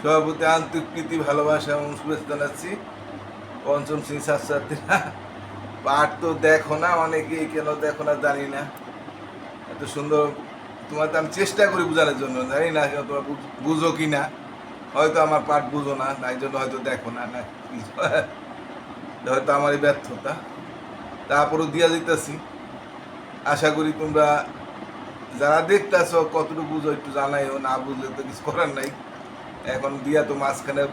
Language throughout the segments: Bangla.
সবার প্রতি আন্তরিক প্রীতি ভালোবাসা এবং শুভেচ্ছা জানাচ্ছি। পঞ্চম শ্রেণী ছাত্রছাত্রীরা, পাঠ তো দেখো না, অনেকেই কেন দেখো না জানি না। এত সুন্দর তোমাকে আমি চেষ্টা করি বোঝানোর জন্য, জানি না তোমরা বুঝো কি না। হয়তো আমার পাঠ বুঝো না, তাই জন্য হয়তো দেখো না, না হয়তো আমারই ব্যর্থতা। তারপরও দিয়া দিতেছি। আশা করি তোমরা যারা দেখতেছ কতটুকু বুঝো একটু জানাইও, না বুঝলে তো কিছু করার নাই। এখন দিয়া তো মাঝখানে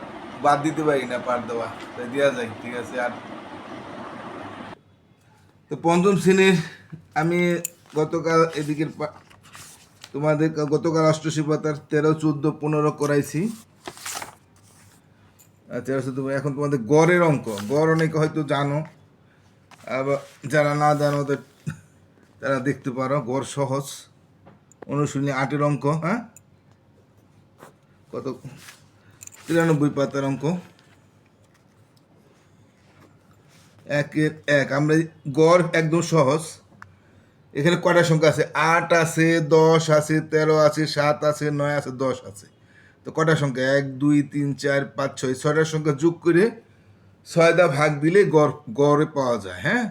বাদ দিতে পারি না পার দেওয়া, তাই দেওয়া যায়, ঠিক আছে। আর তো পঞ্চম শ্রেণীর আমি গতকাল এদিকের তোমাদের গতকাল অষ্টশী পাতার 13, 14, 15 করাইছি। আচ্ছা, এখন তোমাদের গড়ের অঙ্ক, গড় অনেকে হয়তো জানো, আবার যারা না জানো তারা দেখতে পারো। গড় সহজ, অনুশীলনী 8-এর অঙ্ক। হ্যাঁ, কত 93 পাতার অঙ্ক। 1-এর 1 আমরা গড় একদম সহজ। এখানে কয়টা সংখ্যা আছে? 8 আছে, 10 আছে, 13 আছে, 7 আছে, 9 আছে, 10 আছে। তো কয়টা সংখ্যা? 1, 2, 3, 4, 5, 6, 6টার সংখ্যা যোগ করে 6 দা ভাগ দিলে গড়ে পাওয়া যায়। হ্যাঁ,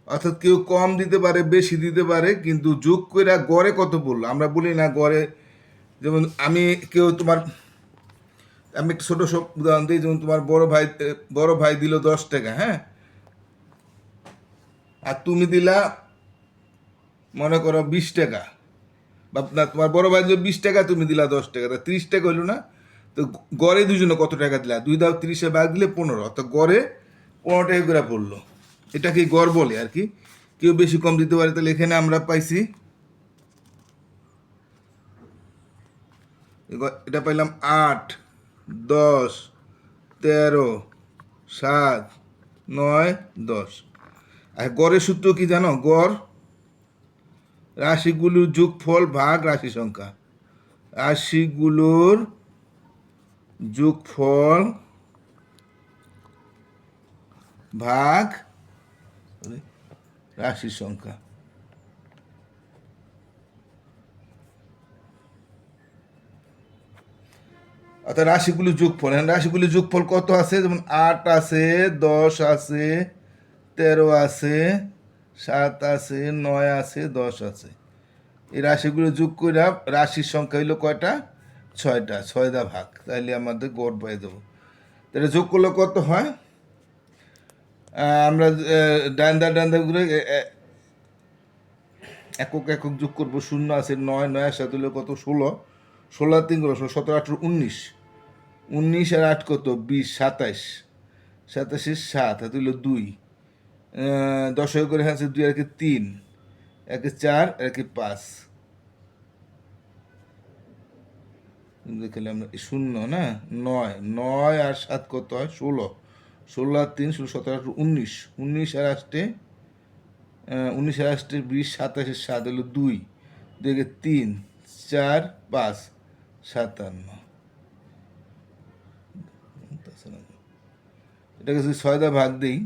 অর্থাৎ কেউ কম দিতে পারে, বেশি দিতে পারে, কিন্তু যোগ করে গড়ে কত বললো আমরা বলি না গড়ে। যেমন আমি একটা ছোট উদাহরণ দিই। যেমন তোমার বড় ভাই দিল 10 টাকা। হ্যাঁ, আর তুমি দিলা মনে করো 20 টাকা, বা না, তোমার বড় ভাই দিল 20 টাকা, তুমি দিলা 10 টাকা, তা 30 টাকা হইলো না? তো গড়ে দুজনে কত টাকা দিলা? 2 দাও 30-এ ভাগ দিলে 15, অর্থাৎ গড়ে 15 টাকা করে পড়লো। এটাকে গড় বলে আর কি। কেউ বেশি কম দিতে পারে। তাহলে এখানে আমরা পাইছি, এটা পাইলাম 8, 10, 13, 7, 9, 10। আর গড়ের সূত্র কি জানো? গড় রাশিগুলোর যোগফল ভাগ রাশি সংখ্যা। রাশিগুলোর যোগফল ভাগ রাশি সংখ্যা। অর্থাৎ রাশিগুলির যোগফল। হ্যাঁ, রাশিগুলির যোগফল কত আছে? যেমন 8 আছে, 10 আছে, 13 আছে, 7 আছে, 9 আছে, 10 আছে। এই রাশিগুলো যোগ করে রাশির সংখ্যা হইলো কয়টা? 6টা। 6 দা ভাগ, তাইলে আমাদের গড় পাই দেবো। তাহলে যোগ করলে কত হয়? আমরা ডান্ডা ঘুরে একক একক যোগ করবো। 0 আছে, 9, 9 সাথে হলে কত? 16, 16 3 করো 16, 17, 18, 19, 19 আর 8 কত? 20, 27, 27 7 হাতে হলো 2, 10 করে হ্যাঁ 2 আর 3, 1 4 আর 5 দেখলে আমরা 0 না 9, 9 আর 7 কত হয়? 16, 16 আর 3, 16, 17, 18, 19, 19 আর 8, 19 আর 8, 20, 27 7 হলো 2, 2 3, 4 5 57। এটাকে যদি 6 দা ভাগ দিই,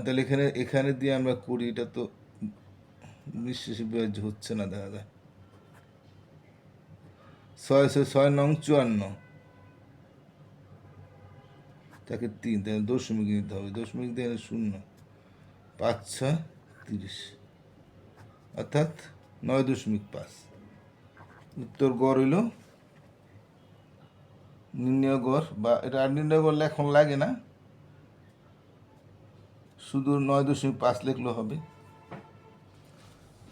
তাহলে এখানে দিয়ে আমরা করি। এটা তো নিঃশেষে হচ্ছে না, দেখা যায়। 6 6 9 54, তাকে 3, তাহলে দশমিক নিতে হবে। দশমিক দিয়ে 0, 5 6 30, অর্থাৎ 9.5। উত্তর গড় হইল নির্ণয় গড়, বা এটা আর নির্ণয় গড় এখন লাগে না, শুধু 9.5 লিখলেও হবে।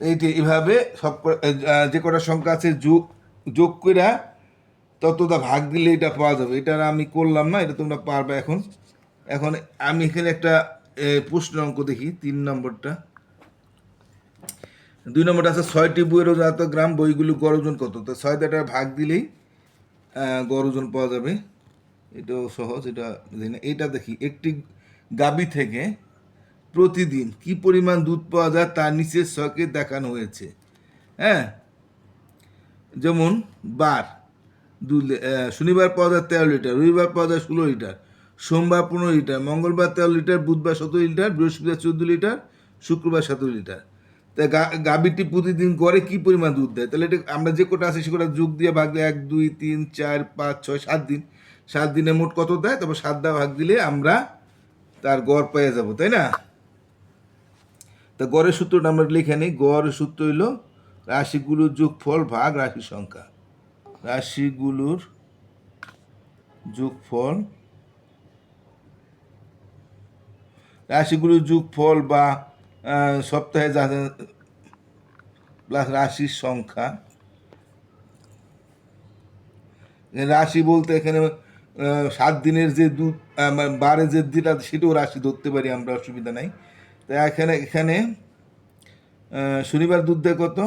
এইটি এইভাবে সব যে কটা সংখ্যা আছে যোগ করে ততটা ভাগ দিলে এটা পাওয়া যাবে। এটা আমি করলাম না, এটা তোমরা পারবে এখন। এখন আমি এখানে একটা প্রশ্ন অঙ্ক দেখি। 3 নম্বরটা, 2 নম্বরটা আছে 6টি বইয়ের ওজন এত গ্রাম, বইগুলো গড় ওজন কত? তো 6 দ্বারা ভাগ দিলেই গড় ওজন পাওয়া যাবে। এটাও সহজ, এটা দেখি। একটি গাভী থেকে প্রতিদিন কি পরিমাণ দুধ পাওয়া যায় তার নিচের ছকে দেখানো হয়েছে। হ্যাঁ, যেমন বার শনিবার পাওয়া যায় 13 লিটার, রবিবার পাওয়া যায় 16 লিটার, সোমবার 15 লিটার, মঙ্গলবার 13 লিটার, বুধবার 17 লিটার, বৃহস্পতিবার 14 লিটার, শুক্রবার 17 লিটার। তা গাভীটি প্রতিদিন গড়ে কি পরিমাণ দুধ দেয়? তাহলে এটা আমরা যে কটা আছে সে কটা যোগ দিয়ে ভাগ দিয়ে 1 2 3 4 5 6 7 দিন, 7 দিনে মোট কত দেয়? তারপর 7 দা ভাগ দিলে আমরা তার গড় পেয়ে যাব, তাই না? তা গড়ের সূত্রটা আমরা লিখে নিই। গড়ের সূত্র হইল রাশিগুলোর যোগফল ভাগ রাশির সংখ্যা। রাশিগুলোর যোগফল, রাশিগুলোর যোগফল বা সপ্তাহে যা প্লাস রাশির সংখ্যা। রাশি বলতে এখানে 7 দিনের যে দুধ বারে যে দিনটা সেটাও রাশি ধরতে পারি আমরা, অসুবিধা নাই। তাই এখানে এখানে শনিবার দুধ দেয় কত?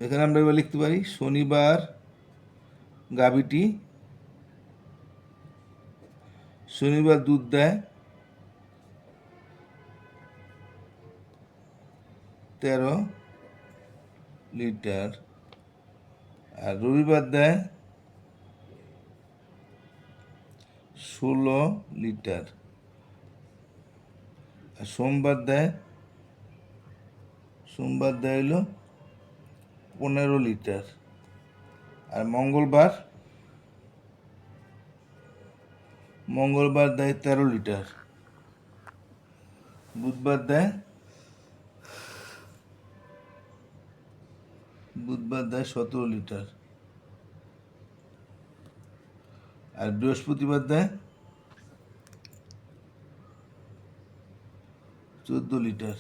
এখানে আমরা এবার লিখতে পারি শনিবার গাভীটি শনিবার দুধ দেয় 13 লিটার, আর রবিবার দেয় 16 লিটার, আর সোমবার দেয় হলো 15 লিটার, আর মঙ্গলবার দেয় 13 লিটার, বুধবার দেয় 17 লিটার, আর বৃহস্পতিবার দেয় 14 লিটার,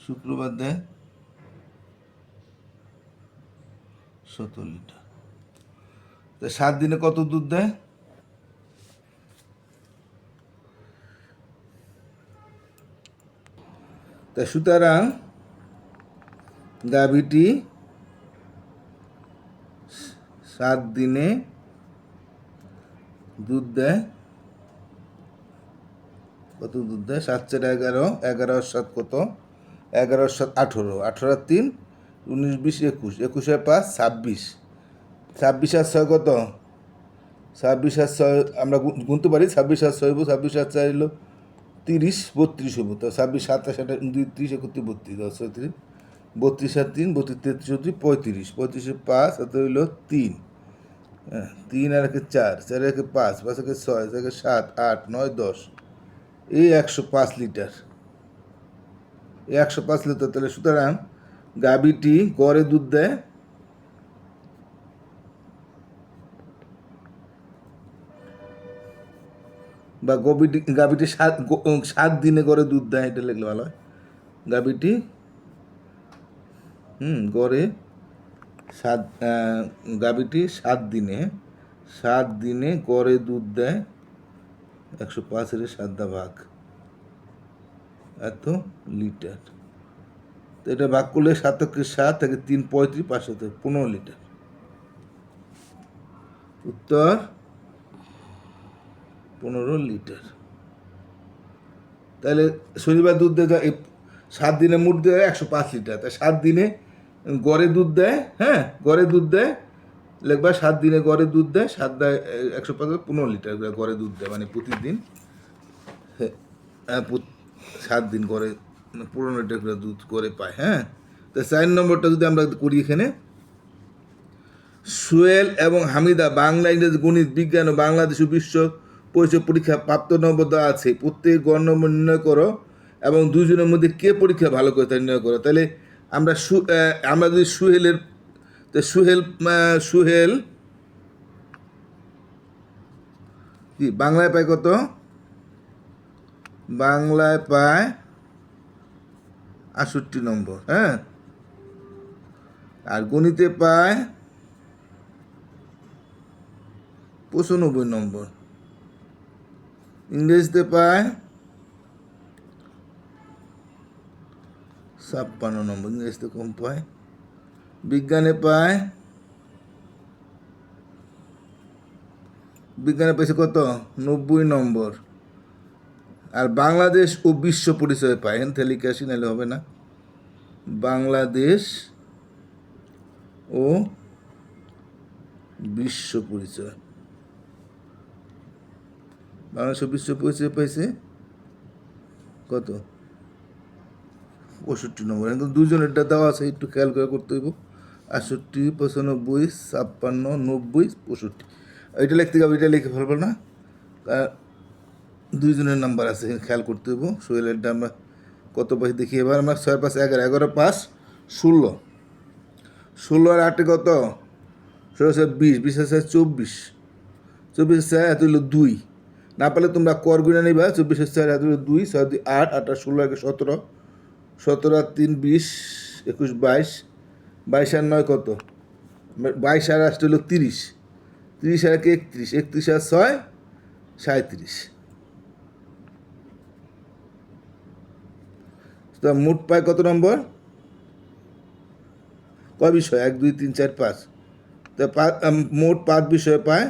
শুক্রবার দেয় 17 লিটার। তা 7 দিনে কত দুধ দেয়? তা সুতরাং গাভীটি 7 দিনে দুধ দেয়, কত দুধ দেয়? 7 4 11, 11 7 কত? 11 7 18, 18 3 19 20 21, 21 5 26, 26 আর 6 কত? 26 আর 6 আমরা গুনতে পারি। 26 আর 6 26 আর 4 হলো 30, 32 হবো। তো 26 27 28 30 31 32 10 33, 32 আর 3 32 33 34, 35 5 হাতে হইল 3, 3 আর 1 4, 4 আর 1 5, 5 আর 6, 6 আর 7 8 9 10, এই 105 লিটার, এই 105 লিটার। তাহলে সুতরাং গাভীটি গড়ে দুধ দেয় বা গাভীটি 7 দিনে গড়ে দুধ দেয়, এটা লিখলে ভালো হয়। গাভীটি গড়ে গাভীটি 7 দিনে গড়ে দুধ দেয় 105 7 দা ভাগ এত লিটার। তো এটা ভাগ করলে 7 7 থেকে 3 35 5 15 লিটার। উত্তর 15 লিটার। তাহলে শনিবার দুধ দেয় 7 দিনে মোট দেয় 105 লিটার। তাই 7 দিনে গড়ে দুধ দেয়, হ্যাঁ গড়ে দুধ দেয় লিখবা 7 দিনে গড়ে দুধ দেয় 7 দেয় 105 15 লিটার গড়ে দুধ দেয়, মানে প্রতিদিন 7 দিন গড়ে 15 লিটার করে দুধ করে পায়। হ্যাঁ, তো 4 নম্বরটা যদি আমরা করি এখানে, সোহেল এবং হামিদা বাংলা ইংরেজি গণিত বিজ্ঞান ও বাংলাদেশ ও বিশ্ব পরিচয় পরীক্ষা প্রাপ্ত নম্বর দেওয়া আছে, প্রত্যেক গড় নম্বর নির্ণয় করো এবং দুজনের মধ্যে কে পরীক্ষা ভালো করে তা নির্ণয় করো। তাহলে আমরা যদি সোহেলের, সোহেল কি বাংলায় পায় কত? বাংলায় পায় 68 নম্বর, হ্যাঁ, আর গণিতে পায় 95 নম্বর, ইংরেজিতে পায় 56 নম্বর, ইংরেজিতে কম পায়, বিজ্ঞানে পেয়েছে কত? 90 নম্বর, আর বাংলাদেশ ও বিশ্ব পরিচয় পায়, এখান থেকে লিখে আসি নাহলে হবে না। বাংলাদেশ ও বিশ্ব পরিচয়, বাংলাদেশের বিশ্ব পরিচয় পাইছে কত 65 নম্বর। এখন দুজনেরটা দেওয়া আছে, একটু খেয়াল করে করতে হইব। 68, 95, 56, 90, 65 এটা লিখতে হবে, এটা লিখে ফেলবো না, দুইজনের নাম্বার আছে, খেয়াল করতে হইব। সোহেলেরটা আমরা কত পাইছি দেখি এবার। আমরা 6 5 11, 11 5 16, 16 আর 8 কত 16 20, 20 আছে 24, 24 4 এত হইল 2, না পারলে তোমরা কর গুণে নিবা। 24 4 এত হইল 2, 6 2 8, 8 আর 16 একে 17, 17 আর 3 20, 21 22, 22 আর 9 কত 22 আর 8 হইল 30, 30 আর 31, 31 আর 6 37। তা মোট পায় কত নম্বর, কয় বিষয় 1 2 3 4 5, তা মোট 5 বিষয়ে পায়,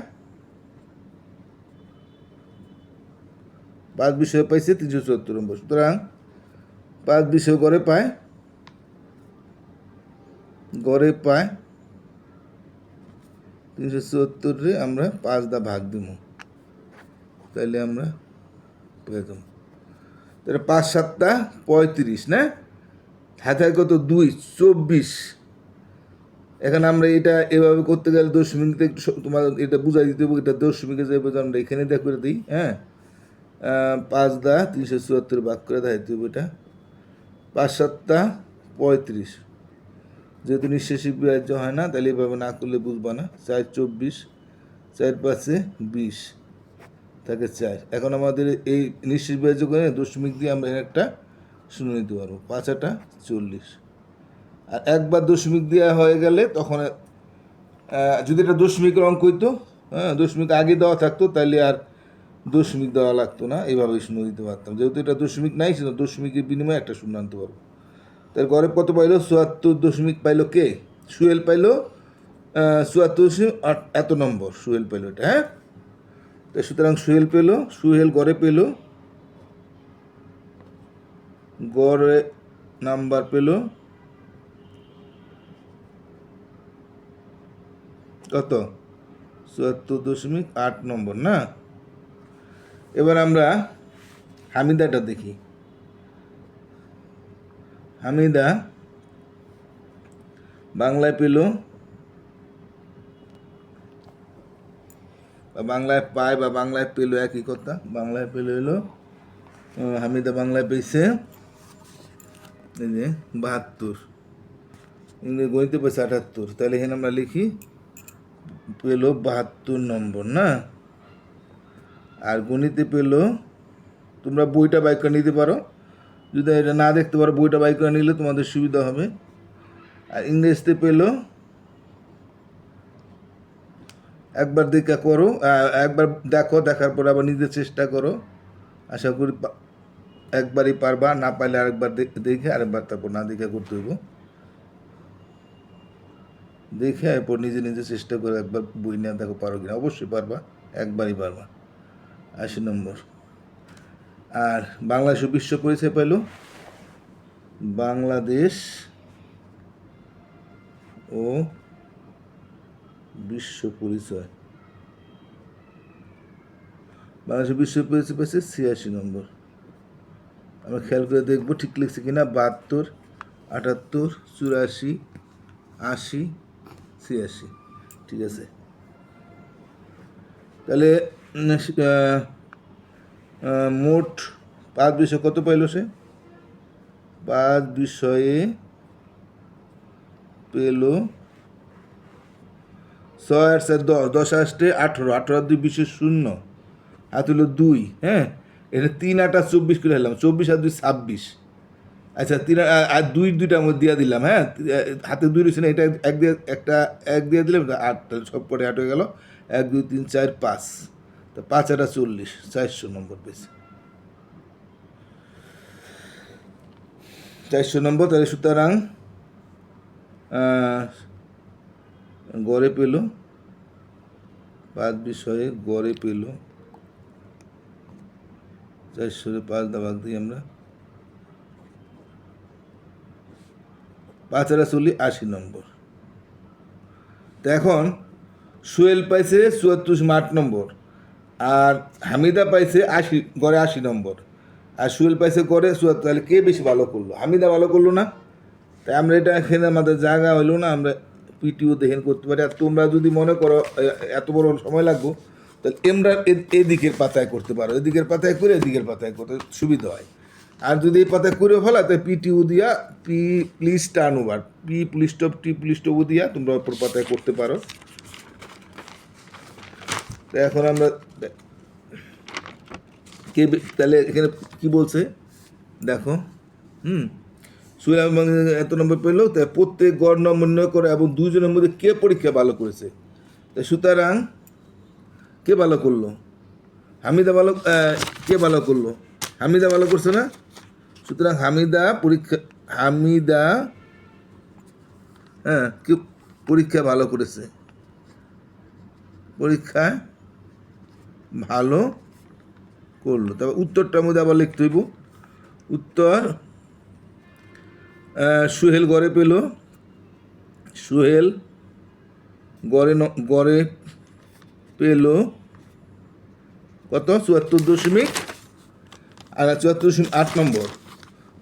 5 বিষয়ে পাইছে 374 নম্বর। সুতরাং 5 বিষয় গড়ে পায় 374 আমরা 5 দা ভাগ দিব, তাইলে আমরা পেয়ে যাব। তাহলে 5 7 35 না, হাতে কত 2 24। এখানে আমরা এটা এভাবে করতে গেলে দশমিক একটু তোমার এটা বুঝাই দিতে হবে, এটা দশমিকে যাবে, আমরা এখানে দেখ করে দিই। হ্যাঁ, 5 দা 374 ভাগ করে দেখাইতে হবে এটা। 5 7 35, যেহেতু নিঃশেষী বিভাজ্য হয় না, তাহলে এভাবে না করলে বুঝবা না। 4 24, 4 5 20 থাকে 4। এখন আমাদের এই নিঃশেষ বিভাজ্য করে দশমিক দিয়ে আমরা একটা শূন্য নিতে পারবো। 5 8 40। আর একবার দশমিক দেওয়া হয়ে গেলে তখন যদি এটা দশমিকের অঙ্ক হইতো, হ্যাঁ দশমিক আগে দেওয়া থাকতো, তাহলে আর দশমিক দেওয়া লাগতো না, এইভাবেই শূন্য দিতে পারতাম। যেহেতু এটা দশমিক নাই, সেটা দশমিকের বিনিময়ে একটা শূন্য আনতে পারবো। তার ঘরে কত পাইলো 74 দশমিক পাইলো কে, সুহেল পাইলো 74 এত নম্বর সুহেল পাইলো এটা। হ্যাঁ, তো সুতরাং সুহেল পেলো, সুহেল গড়ে পেলো, গড়ে নাম্বার পেলো কত 74.8 নম্বর না। এবার আমরা হামিদাটা দেখি। হামিদা বাংলায় পেল, বা বাংলায় পায় বা বাংলায় পেল একই কথা। বাংলায় পেল হলো হামিদা বাংলায় পেয়েছে এই যে 72, ইংরেজি গণিতে পেয়েছে 78। তাহলে এখানে আমরা লিখি পেল 72 নম্বর না। আর গণিতে পেল, তোমরা বইটা বাইক করে নিতে পারো, যদি এটা না দেখতে পারো বইটা বাইক করে নিলে তোমাদের সুবিধা হবে। আর ইংরেজিতে পেল, একবার দেখা করো, একবার দেখো, দেখার পর আবার নিজে চেষ্টা করো, আশা করি একবারই পারবা, না পারলে আরেকবার দেখে আরেকবার, তারপর না দেখে করতে হইব। দেখে এরপর নিজে নিজে চেষ্টা করে একবার বই নিয়ে দেখো পারো কিনা, অবশ্যই পারবা, একবারই পারবা। 80 নম্বর। আর বাংলাদেশ বিশ্ব পরিচয় পাইল, বাংলাদেশ ও বিশ্ব পরিচয়, বাংলাদেশের বিশ্ব পরিচয় পেয়েছে 86 নম্বর। আমরা খেয়াল করে দেখবো ঠিক লিখছি কিনা। 72, 78, 84, 80, 86, ঠিক আছে। তাহলে মোট 5 বিষয় কত পাইল সে, 5 বিষয়ে পেল 6 আর 4 10, 10 আসতে 18, 18 আর 2 বিশেষ 0, হাত হলো 2। হ্যাঁ, এটা 3 8 আর 24 করে হলাম, 24 আর 2 26। আচ্ছা 3 আর 2 2টার মধ্যে দিয়ে দিলাম। হ্যাঁ, হাতে 2 রয়েছে না, এটা এক দিয়ে একটা এক দিয়ে দিলাম, 8, তাহলে সব পরে 8 হয়ে গেল। 1 2 3 4 5, তো 5 8 40, 400 নম্বর পেয়েছে, 400 নম্বর। তাহলে সুতরাং গড়ে পেল 5 বিষয়ে গড়ে পেল 400 5 দা ভাগ দিই আমরা, 5 আর 40, 80 নম্বর। তো এখন সোহেল পাইছে 74.8 নম্বর, আর হামিদা পাইছে 80, গড়ে 80 নম্বর, আর সুহেল পাইছে গড়ে 74। তাহলে কে বেশি ভালো করলো? হামিদা ভালো করলো না? তাই আমরা এটা এখানে আমাদের জায়গা হইলো না, আমরা পিটিও দেখেন করতে পারি। আর তোমরা যদি মনে করো এত বড় সময় লাগবো, তাহলে আমরা এদিকের পাতায় করতে পারো, এদিকের পাতায় করে এদিকের পাতায় করতে সুবিধা হয়। আর যদি এই পাতায় করে ফেলা, তাই পিটিও দিয়া P please turn over, P police stop T police stop দিয়া তোমরা অপর পাতায় করতে পারো। তো এখন আমরা কে তাহলে এখানে কি বলছে দেখো। সুহেল এত নম্বর পেলো, তাই প্রত্যেক গড় নম্বর নির্ণয় করে এবং দুজনের মধ্যে কে পরীক্ষা ভালো করেছে। তাই সুতরাং কে ভালো করলো? হামিদা ভালো। কে ভালো করলো? হামিদা ভালো করছে না? সুতরাং হামিদা কে পরীক্ষা ভালো করেছে, পরীক্ষায় ভালো করলো। তবে উত্তরটার মধ্যে আবার লিখতে হইব। উত্তর সুহেল গড়ে পেল, সুহেল গড়ে পেল কত? 74., আর 74.8 নম্বর,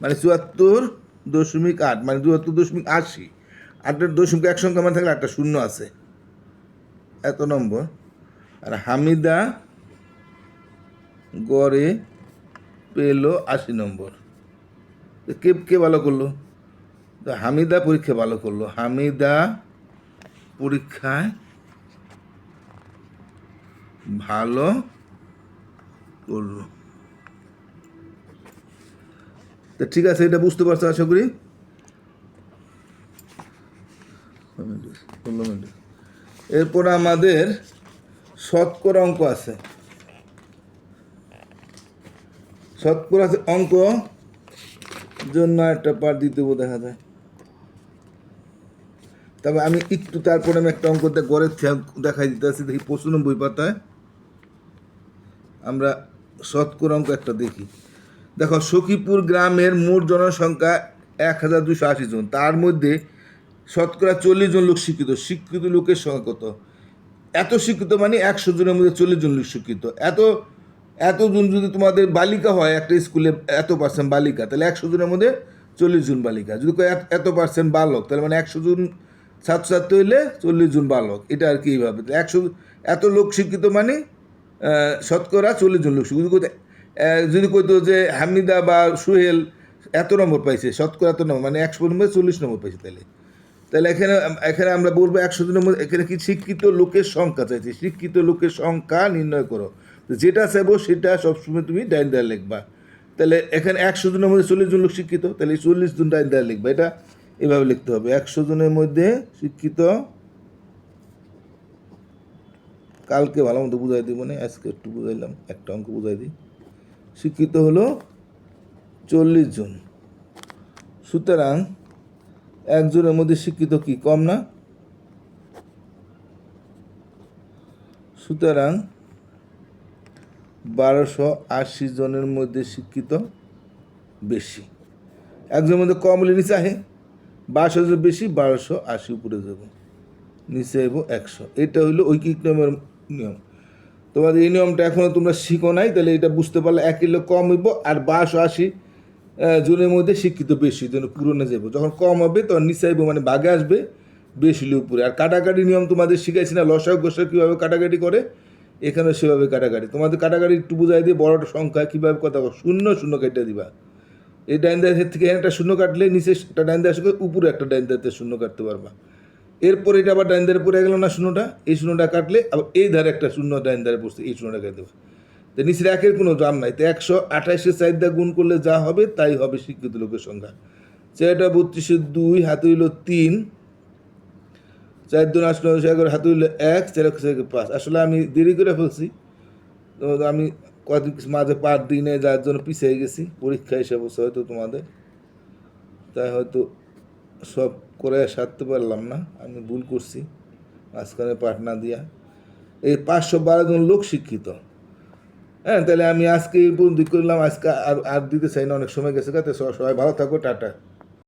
মানে 74.8, মানে 74.80। 8-এর দশমিক এক সংখ্যা মানে থাকলে একটা শূন্য আছে, এত নম্বর। আর হামিদা গড়ে পেল 80 নম্বর। কে কে ভালো করলো? তো হামিদা পরীক্ষা ভালো করলো, হামিদা পরীক্ষায় ভালো করলো। তো ঠিক আছে, এটা বুঝতে পারছো আশা করি। এরপর আমাদের শতকরা অঙ্ক আছে। শতকরা অঙ্ক জন্য একটা পার্ট দিতে দেখা যায়। তবে আমি একটু তারপরে আমি একটা অঙ্ক গড়ের দেখাই দিতে আছি। দেখি 95 পাতায় আমরা শতকরা অঙ্ক একটা দেখি। দেখো, সখীপুর গ্রামের মোট জনসংখ্যা 1280 জন, তার মধ্যে শতকরা 40 জন লোক শিক্ষিত। শিক্ষিত লোকের সংখ্যা কত? এত শিক্ষিত মানে 100 জনের মধ্যে 40 জন লোক শিক্ষিত। এতজন যদি তোমাদের বালিকা হয় একটা স্কুলে, এত পার্সেন্ট বালিকা, তাহলে 100 জনের মধ্যে 40 জন বালিকা। যদি এত পার্সেন্ট বালক, তাহলে মানে 100 জন ছাত্রছাত্রী হইলে 40 জন বালক। এটা আর কি এইভাবে 100 এত লোক শিক্ষিত মানে শতকরা 40 জন লোক শিক্ষিত। যদি কইতো যে হামিদা বা সুহেল এত নম্বর পাইছে, শতকরা এত নম্বর, মানে 100 নম্বর 40 নম্বর পাইছে। তাহলে এখানে আমরা বলবো 100 জনের মধ্যে এখানে কি শিক্ষিত লোকের সংখ্যা চাইছে, শিক্ষিত লোকের সংখ্যা নির্ণয় করো। যেটা চাইবো সেটা সবসময় তুমি ডাইন দেয়া লিখবা। তাহলে এখানে 100 জনের মধ্যে 40 জন লোক শিক্ষিত, তাহলে 40 জন ডাইন দেয়া লিখবা। এটা এভাবে লিখতে হবে, 100 জনের মধ্যে শিক্ষিত। কালকে ভালো মতো বুঝাই দিব, না আজকে একটু বুঝাইলাম, একটা অঙ্ক বুঝাই দিই। শিক্ষিত হলো 40 জন। সুতরাং একজনের মধ্যে শিক্ষিত কি কম না? সুতরাং 1280 জনের মধ্যে শিক্ষিত বেশি। একজনের মধ্যে কম হলে নিচে আহে, 1200 বেশি, 1280 উপরে যাব, নিচে আইব 100। এটা হইলো ঐকিক নিয়মের নিয়ম। তোমাদের এই নিয়মটা এখনও তোমরা শিখো নাই, তাহলে এটা বুঝতে পারলে 1 কিলো কম হইব, আর 1280 জনের মধ্যে শিক্ষিত বেশি, জন্য পূরণে যাব। যখন কম হবে তখন নিচে আইব, মানে ভাগে আসবে, বেশি হলে উপরে। আর কাটাকাটি নিয়ম তোমাদের শিখাইছি না, লসাগু গসাগু কীভাবে কাটাকাটি করে, এখানে সেভাবে কাটাকাটি। তোমাদের কাটাকাটি একটু বুঝাই দিয়ে, বড়টা সংখ্যা কীভাবে কথা শূন্য শূন্য কেটে দিবা। এই ডাইন দেওয়ার থেকে একটা শূন্য কাটলে নিচে একটা ডাইন দেওয়ার সঙ্গে উপরে একটা ডাইন দেওয়াতে শূন্য কাটতে পারবা। এরপর এটা আবার ডাইন ধারে পড়ে গেল না শূন্যটা, এই শূন্যটা কাটলে আবার এই ধারে একটা শূন্য ডাইন ধারে পড়ছে, এই শূন্যটা কেটে দেবে। তো নিচের একের কোনো দাম নাই। তো 128-এর 4 দিয়ে গুণ করলে যা হবে তাই হবে শিক্ষিত লোকের সংখ্যা। 4-32-2 হাতে হইল 3, 4-2-8-9-11 হাতে হইল 1, 4-1-5। আসলে আমি দেরি করে ফেলছি, তো আমি কদিন মাঝে পার দিনে যার জন্য পিছিয়ে গেছি, পরীক্ষা হিসাব হচ্ছে হয়তো তোমাদের, তাই হয়তো সব করে সারতে পারলাম না, আমি ভুল করছি মাঝখানে পাঠ না দিয়া। এই 512 জন লোক শিক্ষিত। তাহলে আমি আজকে এই পর্যন্ত করলাম, আজকে আর দিতে চাই না, অনেক সময় গেছে। সবাই ভালো থাকো, টাটা।